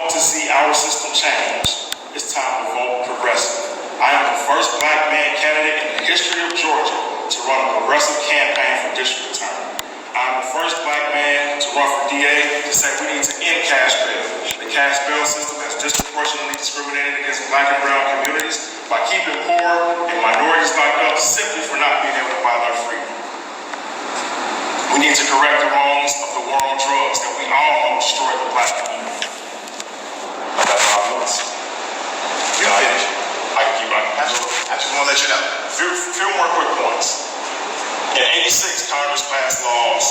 To see our system change, it's time to vote progressive. I am the first black man candidate in the history of Georgia to run a progressive campaign for district attorney. I'm the first black man to run for DA to say we need to end cash bail. The cash bail system has disproportionately discriminated against black and brown communities by keeping poor and minorities locked up simply for not being able to buy their freedom. We need to correct the wrongs of the war on drugs that we all know destroy the black community. That's how it looks. You finish. I can keep running. I just want to let you know. Few more quick points. In '86, Congress passed laws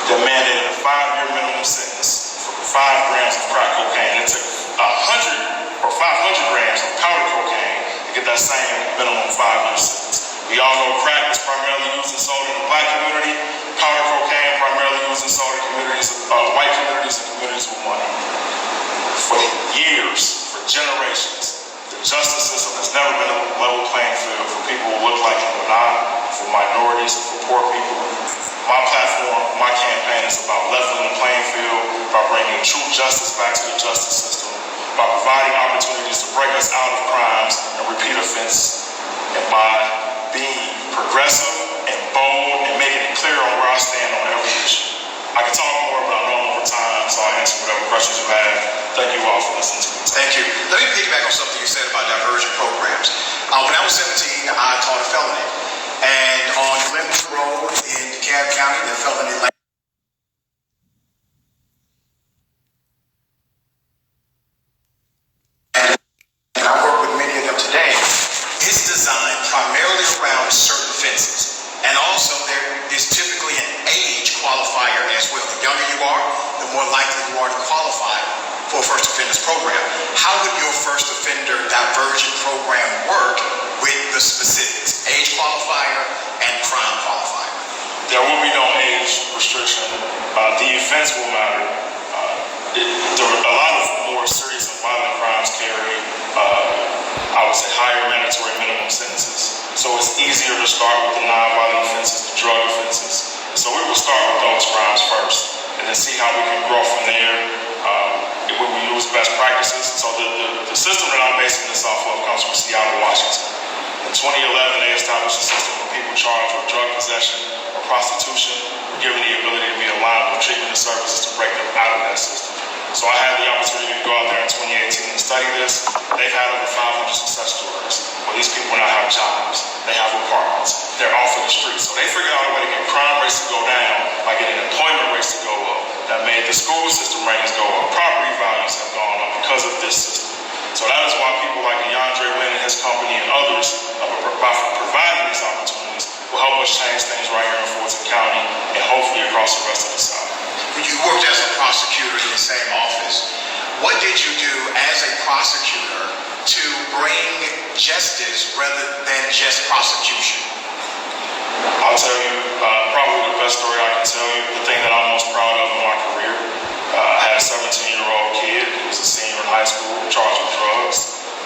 that mandated a 5-year minimum sentence for 5 grams of crack cocaine. It took 100 or 500 grams of powder cocaine to get that same minimum 5-year sentence. We all know crack is primarily used and sold in the black community. Powder cocaine primarily used and sold in communities, white communities and communities with money. For years, for generations, the justice system has never been a level playing field for people who look like you and I, for minorities, for poor people. My platform, my campaign is about leveling the playing field by bringing true justice back to the justice system, by providing opportunities to break us out of crimes and repeat offense, and by being progressive and bold and making it clear on where I stand on every issue. I can talk more, but I know I'm over time, so I'll answer whatever questions you have. Thank you all for listening to me. Thank you. Let me piggyback on something you said about diversion programs. When I was 17, I taught a felony. And on Glenwood Road in DeKalb County, the felony and I work with many of them today, is designed primarily around certain offenses. And also there is typically an age qualifier as well. The younger you are, the more likely you are to qualify for a first offenders program. How would your first offender diversion program work with the specifics? Age qualifier and crime qualifier. There will be no age restriction. The offense will matter. A lot of more serious and violent crimes carry, I would say, higher mandatory minimum sentences. So it's easier to start with the non-violent offenses, the drug offenses. So we will start with those crimes first and then see how we can grow from there. When we use best practices. So the system that I'm basing this off of comes from Seattle, Washington. In 2011, they established a system where people charged with drug possession or prostitution were given the ability to be aligned with treatment and services to break them out of that system. So I had the opportunity to go out there in 2018 and study this. They've had over 500 success stories where these people now have jobs, they have apartments, they're off of the streets. So they figured out a way to get crime rates to go down by getting employment rates to go up. That made the school system ratings go up. Property values have gone up because of this system. So that is why people like DeAndre Wynn and his company and others, by providing these opportunities, will help us change things right here in Fulton County and hopefully across the rest of the South. You worked as a prosecutor in the same office. What did you do as a prosecutor to bring justice rather than just prosecution? I'll tell you probably the best story I can tell you, the thing that I'm most proud of in my career. I had a 17-year-old kid who was a senior in high school charged with drugs.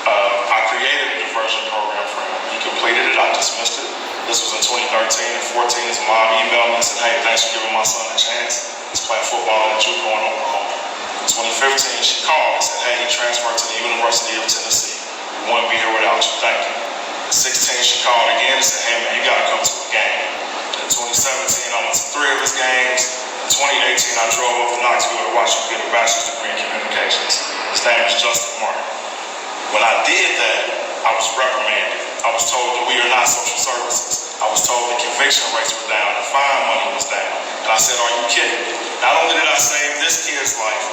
I created a diversion program for him. He completed it, I dismissed it. This was in 2013 and 14. His mom emailed me and said, hey, thanks for giving my son a chance. He's playing football in the JUCO in Oklahoma. In 2015, she called and said, hey, he transferred to the University of Tennessee. We wouldn't be here without you. Thank you. In 16, she called again and said, hey, man, you got to come to a game. In 2017, I went to 3 of his games. In 2018, I drove up to Knoxville to watch him get a bachelor's degree in communications. His name is Justin Martin. When I did that, I was reprimanded. I was told that we are not social services. I was told that conviction rates were down, the fine money was down. And I said, are you kidding me? Not only did I save this kid's life,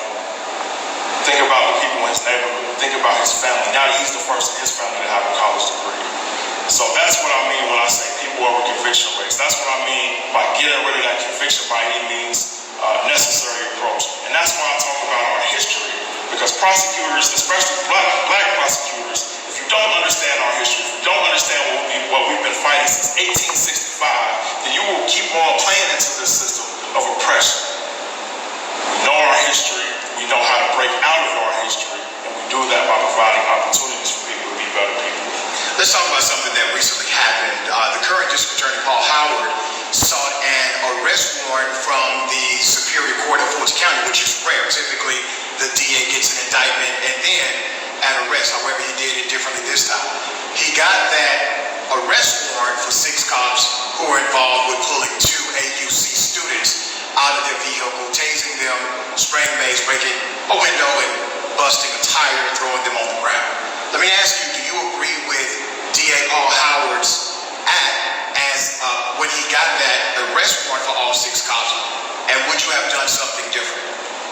think about the people in his neighborhood, think about his family. Now he's the first in his family to have a college degree. So that's what I mean when I say people over conviction rates. That's what I mean by getting rid of that conviction by any means necessary approach. And that's why I talk about our history. Because prosecutors, especially black prosecutors, if you don't understand our history, if you don't understand what we've been fighting since 1865, then you will keep on playing into this system of oppression. We know our history, we know how to break out of our history, and we do that by providing opportunities for people to be better people. Let's talk about something that recently happened. The current district attorney, Paul Howard, sought an arrest warrant from the Superior Court of Fulton County, which is rare. Typically, the DA gets gets an indictment and then an arrest. However, he did it differently this time. He got that arrest warrant for 6 cops who were involved with pulling 2 AUC students out of their vehicle, tasing them, spraying mace, breaking a window, and busting a tire and throwing them on the ground. Let me ask you, do you agree with DA Paul Howard's act as when he got that arrest warrant for all 6 cops, and would you have done something different?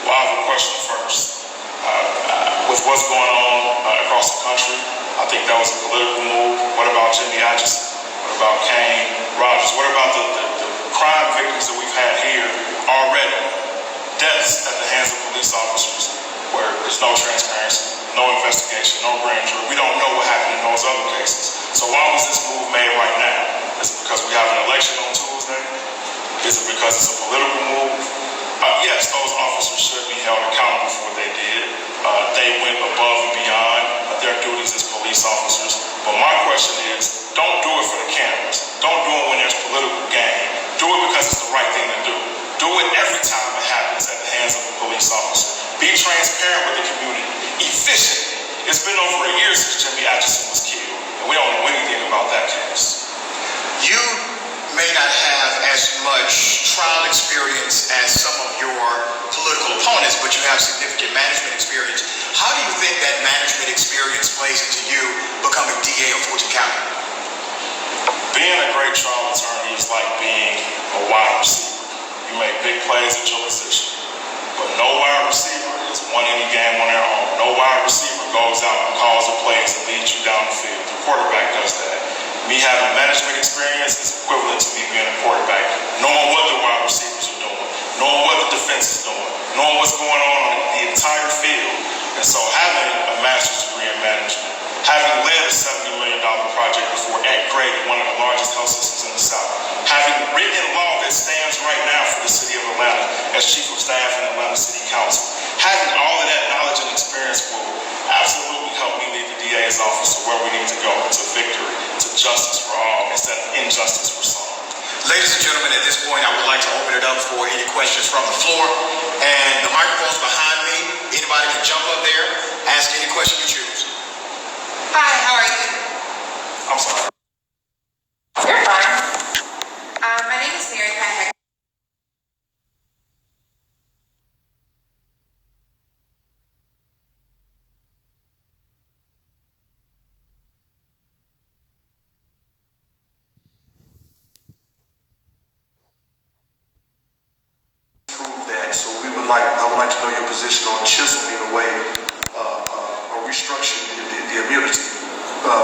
Well, I have a question first. With what's going on across the country, I think that was a political move. What about Jimmy Atchison? What about Kane Rogers? What about the crime victims that we've had here already? Deaths at the hands of police officers where there's no transparency, no investigation, no grand jury. We don't know what happened in those other cases. So why was this move made right now? Is it because we have an election on Tuesday? Is it because it's a political move? Yes, those officers should be held accountable for what they did. They went above and beyond their duties as police officers. But my question is, don't do it for the cameras. Don't do it when there's political gain. Do it because it's the right thing to do. Do it every time it happens at the hands of a police officer. Be transparent with the community. Efficient. It's been over a year since Jimmy Atchison was killed, and we don't know anything about that case. You may not have as much trial experience as some of your political opponents, but you have significant management experience. How do you think that management experience plays into you becoming DA of Fulton County? Being a great trial attorney is like being a wide receiver. You make big plays at your position, but no wide receiver has won any game on their own. No wide receiver goes out and calls the plays and leads you down the field. The quarterback does that. Me having management experience is equivalent to me being a quarterback, knowing what the wide receivers are doing, knowing what the defense is doing, knowing what's going on the entire field. And so having a master's degree in management, having led a $70 million project before at Grade, one of the largest health systems in the South, having written law that stands right now for the city of Atlanta as chief of staff in Atlanta City Council, having all of that knowledge and experience will absolutely help me lead the DA's office to where we need to go, to victory, to justice for all instead of injustice for some. Ladies and gentlemen, at this point, I would like to open it up for any questions from the floor. And the microphone's behind me. Anybody can jump up there, ask any question you choose. Hi, how are you? I'm sorry. You're fine. My name is Mary Pat. So I would like to know your position on chiseling away or restructuring the immunity.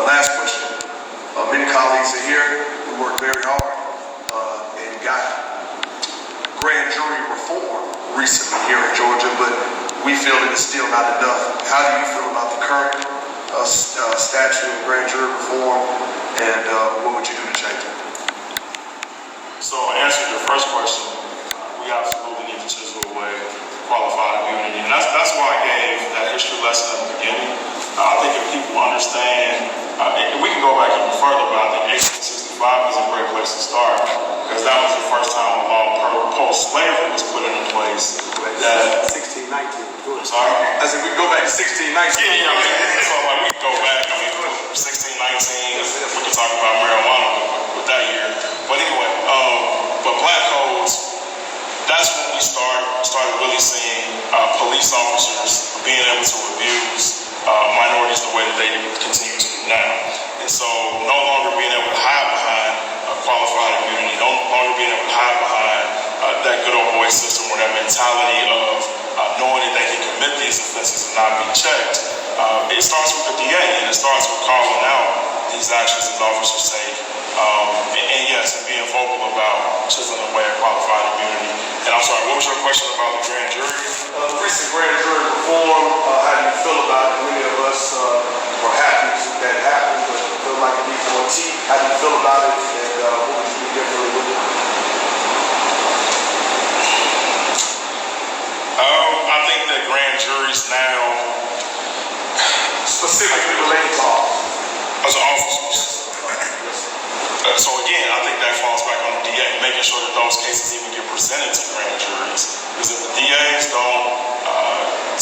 Last question. Many colleagues are here who worked very hard and got grand jury reform recently here in Georgia, but we feel that it's still not enough. How do you feel about the current statute of grand jury reform, and what would you do to change it? So answering your first question, we absolutely need to chisel away qualified immunity. And that's why I gave that history lesson at the beginning. I think if people understand, and we can go back even further, but I think 1865 is a great place to start because that was the first time a law post-slavery was put into place. That 1619. sorry? I said we can go back to 1619. Yeah. So like we can go back. 1619. We can talk about marijuana with that year. But anyway, but black codes. That's when we started really seeing police officers being able to abuse minorities the way that they continue to do now. And so no longer being able to hide behind qualified immunity, no longer being able to hide behind that good old boy system or that mentality of knowing that they can commit these offenses and not be checked. It starts with the DA, and it starts with calling out these actions that officers take. And yes, and being vocal about chiseling away qualified immunity. And I'm sorry, what was your question about the grand jury? Recent grand jury reform, how do you feel about it? Many of us were happy that happened, but feel like it needs more teeth. How do you feel about it, and what would you do differently with it? I think that grand juries now, Specifically related to all. as officers. So again, I think that falls back on the DA, making sure that those cases even get presented to grand juries. Because if the DAs don't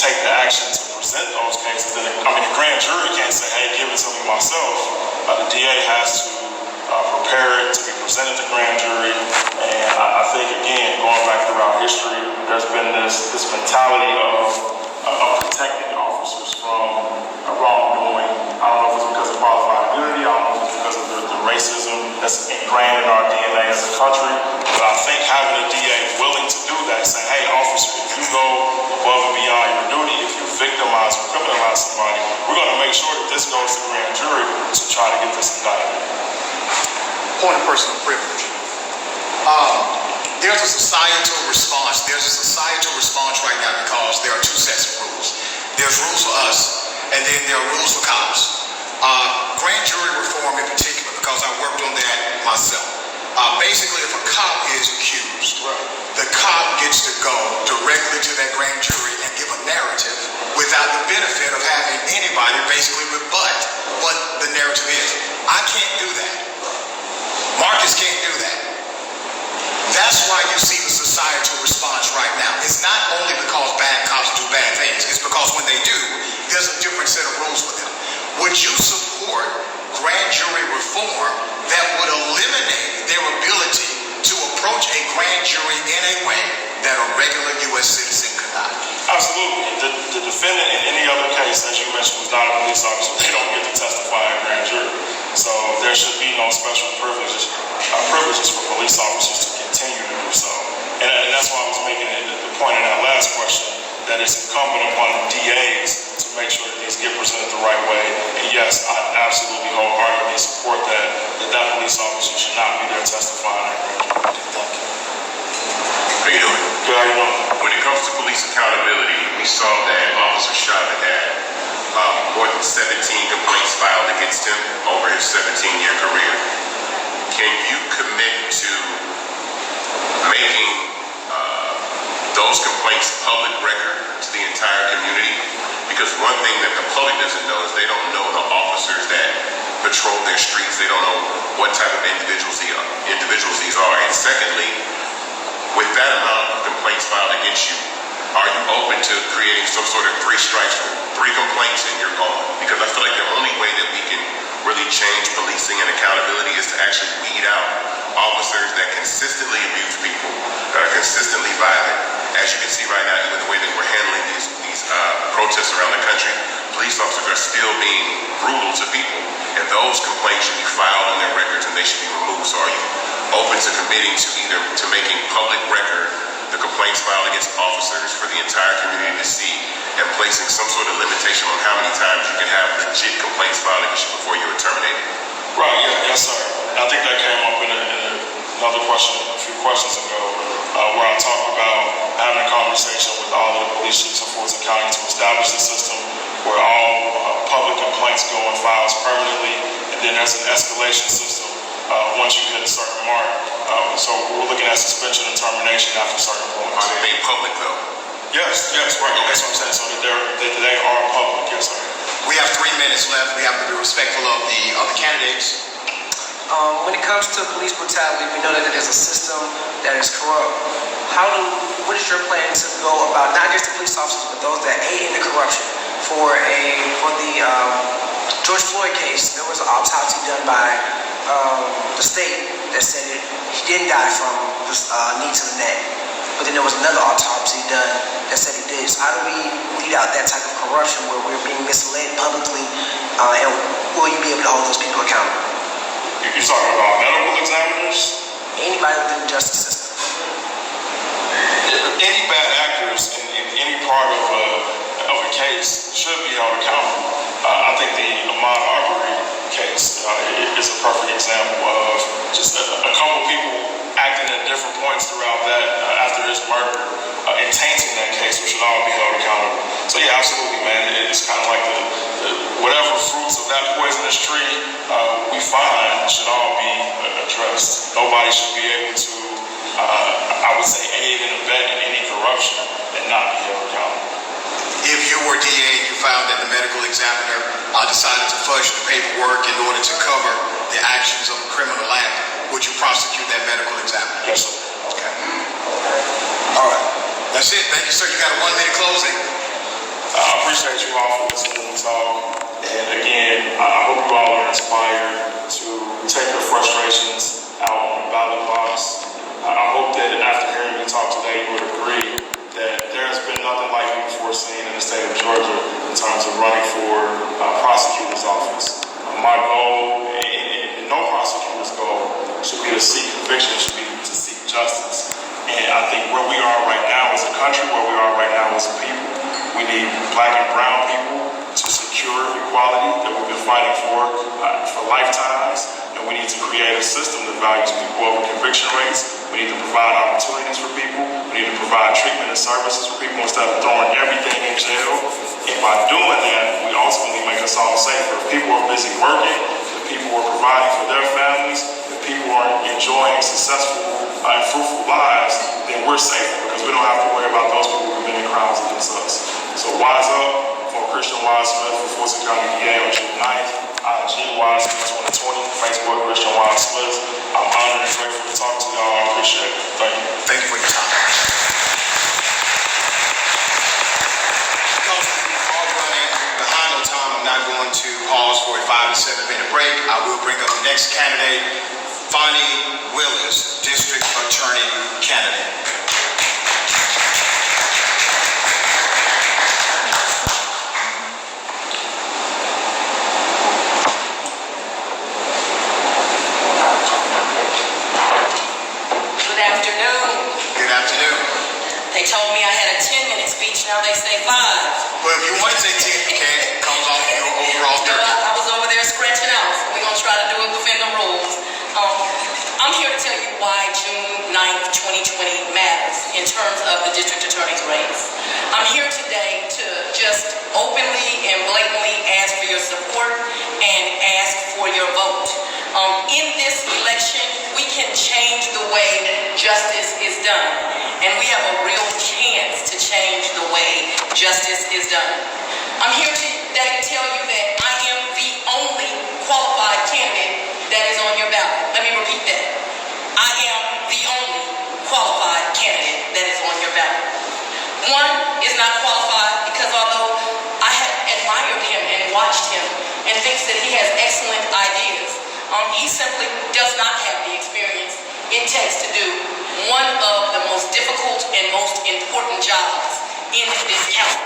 take the action to present those cases, then the grand jury can't say, hey, give it to me myself. The DA has to prepare it to be presented to grand jury. And I think, again, going back throughout history, there's been this mentality of protecting officers from wrongdoing. I don't know if it's because of qualified immunity, I don't know if it's because of the racism that's ingrained in our DNA as a country, but I think having a DA willing to do that, saying, hey, officer, if you go above and beyond your duty, if you victimize or criminalize somebody, we're going to make sure that this goes to grand jury to try to get this indicted. Point of personal privilege. There's a societal response. There's a societal response right now because there are two sets of rules. There's rules for us, and then there are rules for cops. Grand jury reform in particular, because I worked on that myself. Basically, if a cop is accused, the cop gets to go directly to that grand jury and give a narrative without the benefit of having anybody basically rebut what the narrative is. I can't do that. Marcus can't do that. That's why you see the societal response right now. It's not only because bad cops do bad things. It's because when they do, there's a different set of rules for them. Would you support grand jury reform that would eliminate their ability to approach a grand jury in a way that a regular U.S. citizen could not? Absolutely. The defendant in any other case, as you mentioned, was not a police officer. They don't get to testify in grand jury. So there should be no special privileges for police officers to continue to do so. And that's why I was making the point in that last question, that it's incumbent upon the DAs to make sure that these get presented the right way. And yes, I absolutely wholeheartedly support that police officer should not be there testifying. How you doing? Good, how you doing? When it comes to police accountability, we saw that Officer Chavez had more than 17 complaints filed against him over his 17-year career. Can you commit to making those complaints public record to the entire community? Because one thing that the public doesn't know is they don't know the officers that patrol their streets. They don't know what type of individuals these are. And secondly, with that amount of complaints filed against you, are you open to creating some sort of 3 strikes rule? 3 complaints and you're gone? Because I feel like the only way that we can really change policing and accountability is to actually weed out officers that consistently abuse people, that are consistently violent. As you can see right now, even the way that we're handling these protests around the country, police officers are still being brutal to people, and those complaints should be filed on their records and they should be removed. So are you open to committing to making public record the complaints filed against officers for the entire community to see, and placing some sort of limitation on how many times you can have legit complaints filed against you before you are terminated? Right, yes, sir. I think that came up in another question a few questions ago, where I talked about having a conversation with all of the police chiefs of Fulton County to establish a system where all public complaints go in files permanently, and then there's an escalation system once you hit a certain mark. So we're looking at suspension and termination after certain points. Are they made public though? Yes, right. That's what I'm saying. So that they are public, yes, sir. We have 3 minutes left. We have to be respectful of the other candidates. When it comes to police brutality, we know that there's a system that is corrupt. What is your plan to go about not just the police officers, but those that aid in the corruption? For the George Floyd case, there was an autopsy done by the state that said he didn't die from the knee to the neck. But then there was another autopsy done that said he did. So how do we weed out that type of corruption where we're being misled publicly, and will you be able to hold those people accountable? You're talking about medical examiners? Anybody within the justice system. Any bad actors in any part of a case should be held accountable. I think the Ahmaud Arbery case is a perfect example of just a couple people acting at different points throughout that after his murder and tainting that case. We should all be held accountable. So yeah, absolutely, man. It's kind of like whatever fruits of that poisonous tree we find should all be addressed. Nobody should be able to, I would say, aid and abet in any corruption and not be held accountable. If you were DA and you found that the medical examiner decided to fudge the paperwork in order to cover the actions of a criminal act, would you prosecute that medical examiner? Yes, sir. Okay. All right. That's it. Thank you, sir. You got a 1-minute closing. I appreciate you all for listening to talk. And again, I hope you all are inspired to take your frustrations out on the ballot box. I hope that after hearing me talk today, you would agree that there has been nothing like it before seen in the state of Georgia in terms of running for prosecutor's office. My goal, and no prosecutor's goal, should be to seek conviction, should be to seek justice. And I think where we are right now as a country, where we are right now as a people, we need black and brown people to secure equality that we've been fighting for lifetimes. And we need to create a system that values people over conviction rates. We need to provide opportunities for people. We need to provide treatment and services for people instead of throwing everything in jail. And by doing that, we ultimately make us all safer. If people are busy working, if people are providing for their families, if people are enjoying successful and fruitful lives, then we're safer because we don't have to worry about those people committing crimes against us. So wise up for Christian Wise Smith for Fulton County DA on June 9th. IG Wise Smith 2020, Facebook Christian Wise Smith. I'm honored and grateful to talk to y'all. I appreciate it. Thank you. Thank you for your time. Because we are running behind on time, I'm not going to pause for a 5 to 7 minute break. I will bring up the next candidate, Fonnie Willis, District Attorney candidate. They told me I had a 10-minute speech, now they say 5. Well, if you want to say 10, you can. It comes off your overall 30. No, I was over there scratching out, so we're going to try to do it within the rules. I'm here to tell you why June 9th, 2020 matters in terms of the district attorney's race. I'm here today to just openly and blatantly ask for your support and ask for your vote. In this election, we can change the way justice is done. And we have a real chance to change the way justice is done. I'm here today to tell you that I am the only qualified candidate that is on your ballot. Let me repeat that. I am the only qualified candidate that is on your ballot. One is not qualified because although I have admired him and watched him and thinks that he has excellent ideas, he simply does not have the experience it takes to do one of the most difficult and most important jobs in this county.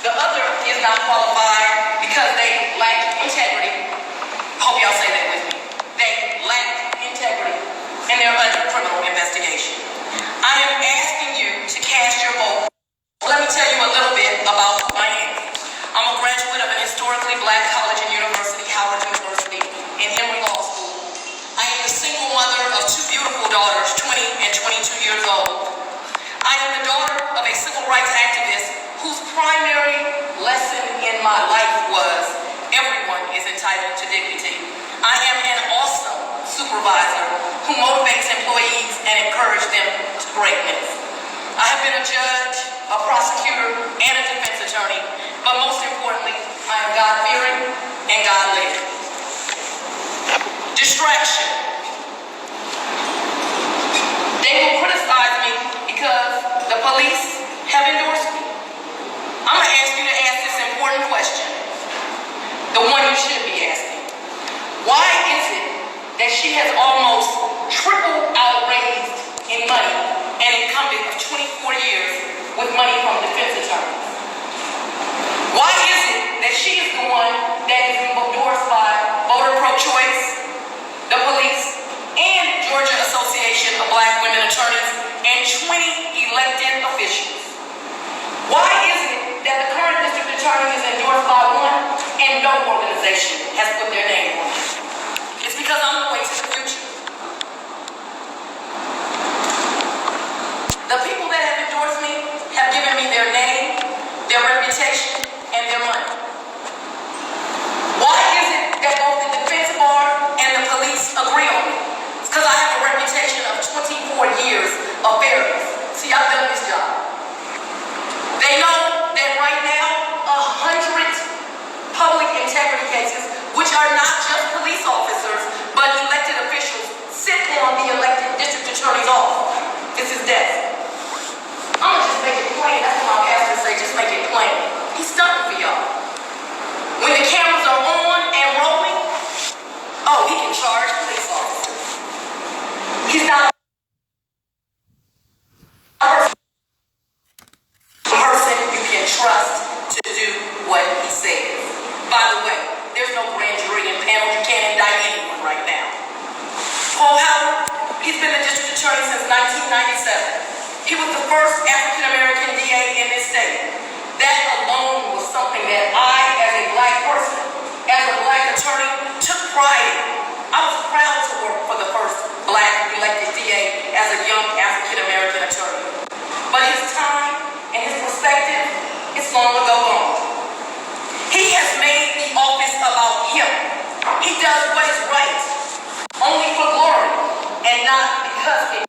The other is not qualified because they lack integrity. Hope y'all say that with me. They lack integrity and they're under criminal investigation. I am asking you to cast your vote. Let me tell you a little bit about who I am. I'm a graduate of an historically black college and university, Howard University, in Emory Law School. I am the single mother of 2 beautiful daughters, 20 and 22 years old. I am the daughter of a civil rights activist whose primary lesson in my life was everyone is entitled to dignity. I am an awesome supervisor who motivates employees and encourages them to greatness. I have been a judge, a prosecutor, and a defense attorney, but most importantly, I am God-fearing and God-led. Distraction. They will criticize me because the police have endorsed me. I'm going to ask you to ask this important question, the one you should be asking. Why is it that she has almost triple outraised in money an incumbent of 24 years with money from defense attorneys? Why is it that she is the one that is endorsed by voter pro-choice, the police, and Georgia Association of Black Women Attorneys, and 20 elected officials? Why is it that the current district attorney is endorsed by one and no organization has put their name on it? It's because I'm the way to the future. The people that have endorsed me have given me their name, their reputation, and their money. Why is it that both the defense bar and the police agree on me? It's because I have a reputation of 24 years of fairness. See, I've done this job. They know that right now, 100 public integrity cases, which are not just police officers, but elected officials, sit on the elected district attorney's office. It's his desk. I'm gonna just make it plain. That's what my pastor say, just make it plain. He's stuck that I, as a black person, as a black attorney, took pride in. I was proud to work for the first black elected DA as a young African-American attorney. But his time and his perspective is long ago gone. He has made the office about him. He does what is right, only for glory, and not because it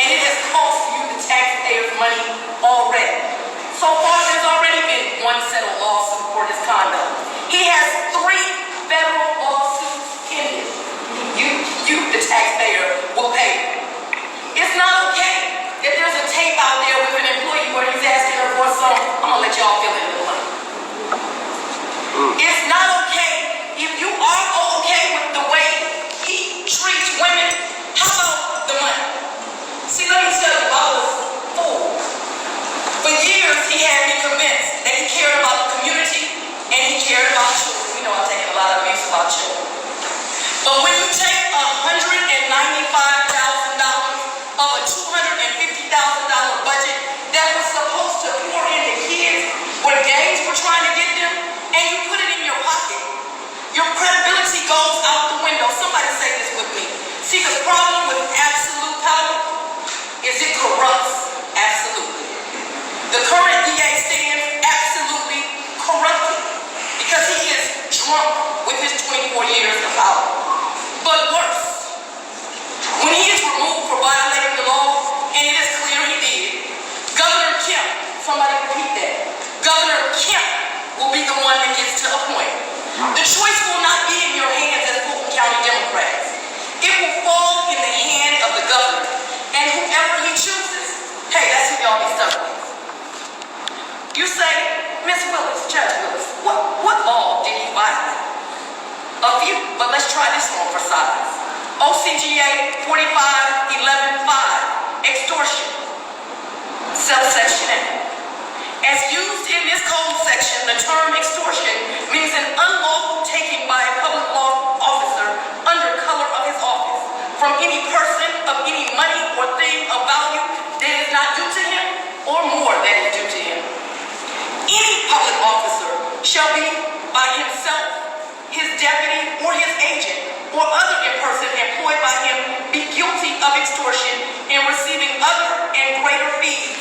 and it has cost you the taxpayers' money already. So far, there's already been one settled lawsuit for his conduct. He has 3 federal lawsuits pending. You, the taxpayer, will pay. It's not okay that there's a tape out there with an employee where he's asking her for some. I'm gonna let y'all fill in the blank. It's not okay. If you are okay with the way he treats women, how about the money? See, let me tell you, I was fooled. For years, he had me convinced that he cared about the community and he cared about children. We know I've taken a lot of abuse about children. But when you take $195,000 of a $250,000 budget that was supposed to pour into kids when gangs were trying to get them, and you put it in your pocket, your credibility goes out the window. Somebody say this with me. See, the problem with absolute power is it corrupts absolutely. The current DA stands absolutely corrupted because he is drunk with his 24 years of power. But worse, when he is removed for violating the law, and it is clear he did, Governor Kemp, somebody repeat that, Governor Kemp will be the one that gets to appoint. The choice will not be in your hands as Fulton County Democrats. It will fall in the hand of the governor, and whoever he chooses, hey, that's who y'all be stuck with. You say, Miss Willis, Judge Willis, what law did he violate? A few, but let's try this one for size. OCGA 45-11-5, extortion, subsection A. As used in this code section, the term extortion means an unlawful taking by a public law officer under color of his office from any person of any money or thing of value that is not due to him or more than is due to him. Any public officer shall be by himself, his deputy or his agent, or other person employed by him be guilty of extortion in receiving other and greater fees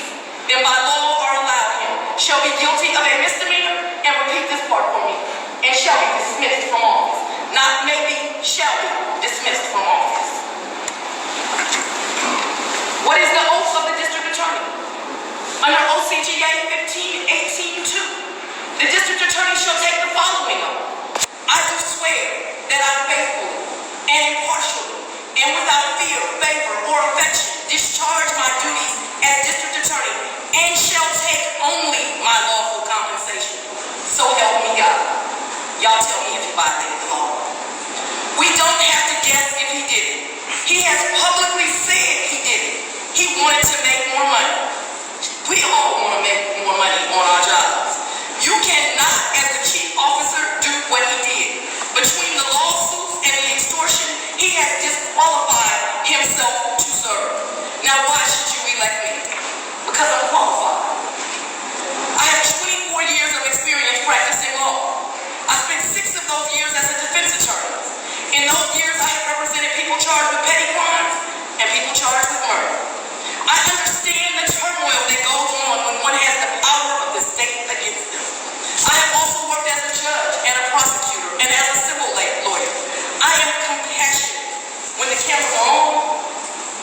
than by law are allowed him, shall be guilty of a misdemeanor, and repeat this part for me, and shall be dismissed from office. Not maybe, shall be dismissed from office. What is the oath of the district attorney? Under OCGA 15-18-2, the district attorney shall take the following oath. I do swear that I faithfully and impartially and without fear, favor, or affection discharge my duties as district attorney and shall take only my lawful compensation. So help me God. Y'all tell me if he violated the law. We don't have to guess if he did it. He has publicly said he did it. He wanted to make more money. We all want to make more money on our jobs. You cannot, as a chief officer, do what he did. Between the lawsuits and the extortion, he has disqualified himself to serve. Now, why should you elect me? Because I'm qualified. I have 24 years of experience practicing law. I spent 6 of those years as a defense attorney. In those years, I have represented people charged with petty crimes and people charged with murder. I understand the turmoil that goes on when one has the power of the state against them. I have also worked as a judge and a prosecutor and as a civil lawyer. I am compassionate when the cameras are on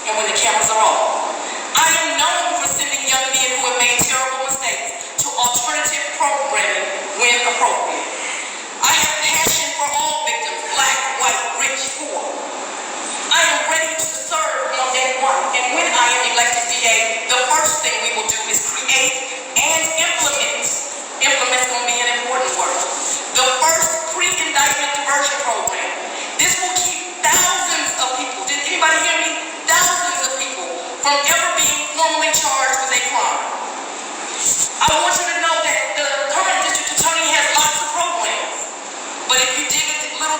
and when the cameras are off. I am known for sending young men who have made terrible mistakes to alternative programming when appropriate. I have passion for all victims, black, white, rich, poor. I am ready to serve on day one, and when I am elected DA, the first thing we will do is create and implement. Implement's going to be an important word. The first pre-indictment diversion program. This will keep thousands of people, did anybody hear me? Thousands of people from ever being formally charged with a crime. I want you to know that the current district attorney has lots of programs, but if you dig a little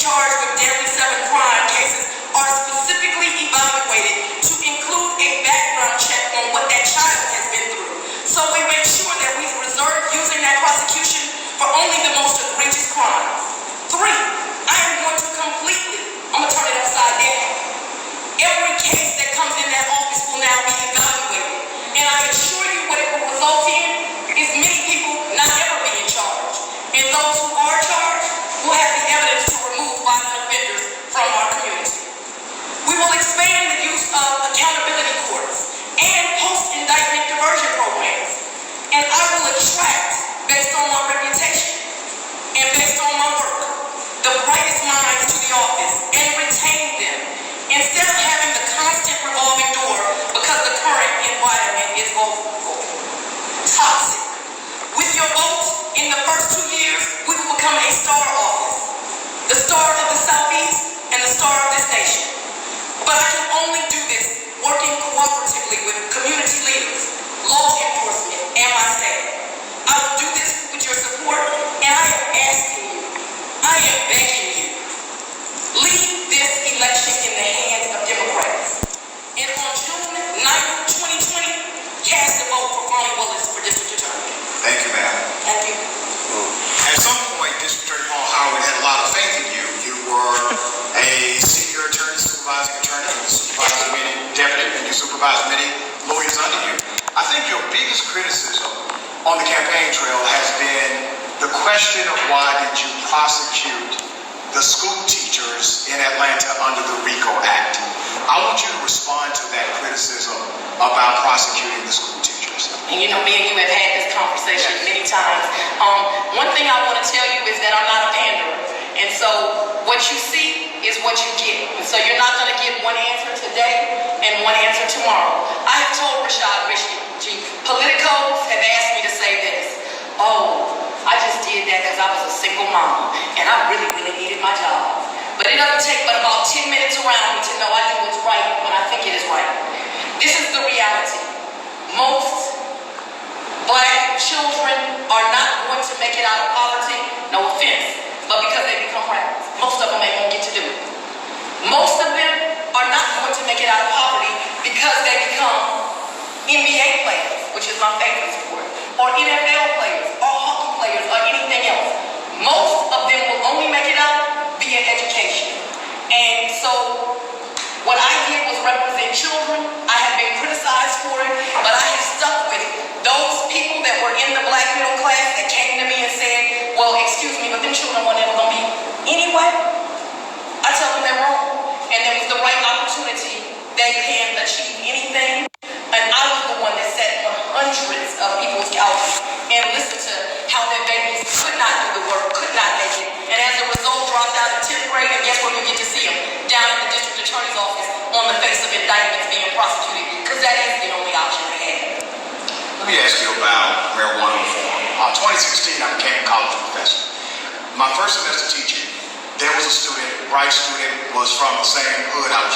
charged with deadly 7 crime cases are specifically evaluated to include a background check on what that child has been through. So we make sure that we reserve using that prosecution for only the most egregious crimes. 3, I am going to I'm going to turn it upside down. Every case that comes in that office will now be evaluated. And I assure you what it will result in is many people not ever being charged. And those who are charged will have the evidence to remove violent offenders from our community. We will expand the use of accountability courts and post-indictment diversion programs. And I will attract, based on my reputation and based on my work, the brightest minds to the office and retain them instead of having the constant revolving door because the current environment is toxic. With your vote in the first 2 years, we will become a star office, the star of the Southeast and the star of this nation. But I can only do this working cooperatively with community leaders, law enforcement, and my staff. I will do this with your support, and I am asking you, I am begging you, leave this election in the hands of Democrats. And on June 9th, 2020, cast a vote for Bonnie Willis for District Attorney. Thank you, ma'am. Thank you. At some point, District Attorney Paul Howard had a lot of faith in you. You were a senior attorney, supervising attorney, and you supervised many deputies, and you supervised many lawyers under you. I think your biggest criticism on the campaign trail has been the question of why did you prosecute the school teachers in Atlanta under the RICO Act. I want you to respond to that criticism about prosecuting the school teachers. And you know, me and you have had this conversation many times. One thing I want to tell you is that I'm not a panderer. And so what you see is what you get. And so you're not going to get one answer today and one answer tomorrow. I have told Rashad Richie, politicos have asked me to say this. Oh, I just did that because I was a single mom and I really needed my job. But it doesn't take but about 10 minutes around me to know I do what's right when I think it is right. This is the reality. Most Black children are not going to make it out of poverty, no offense, but because they become rappers. Most of them ain't gonna get to do it. Most of them are not going to make it out of poverty because they become NBA players, which is my favorite sport, or NFL players, or hockey players, or anything else. Most of them will only make it out via education. And so what I did was represent children. I have been criticized for it, but I have stuck with it. Those people that were in the Black middle class that came to me and said, well, excuse me, but them children were never going to be anyway. I tell them they're wrong. And there was the right opportunity. They can achieve anything. And I was the one that sat on hundreds of people's couches and listened to how their babies could not do the work, could not make it. And as a result, dropped out in 10th grade, and guess where you get to see them? Down at the district attorney's office on the face of indictments being prosecuted, because that is the only option they have. Let me ask you about marijuana reform. 2016, I became a college professor. My first semester teaching, there was a student, bright student, was from the same hood I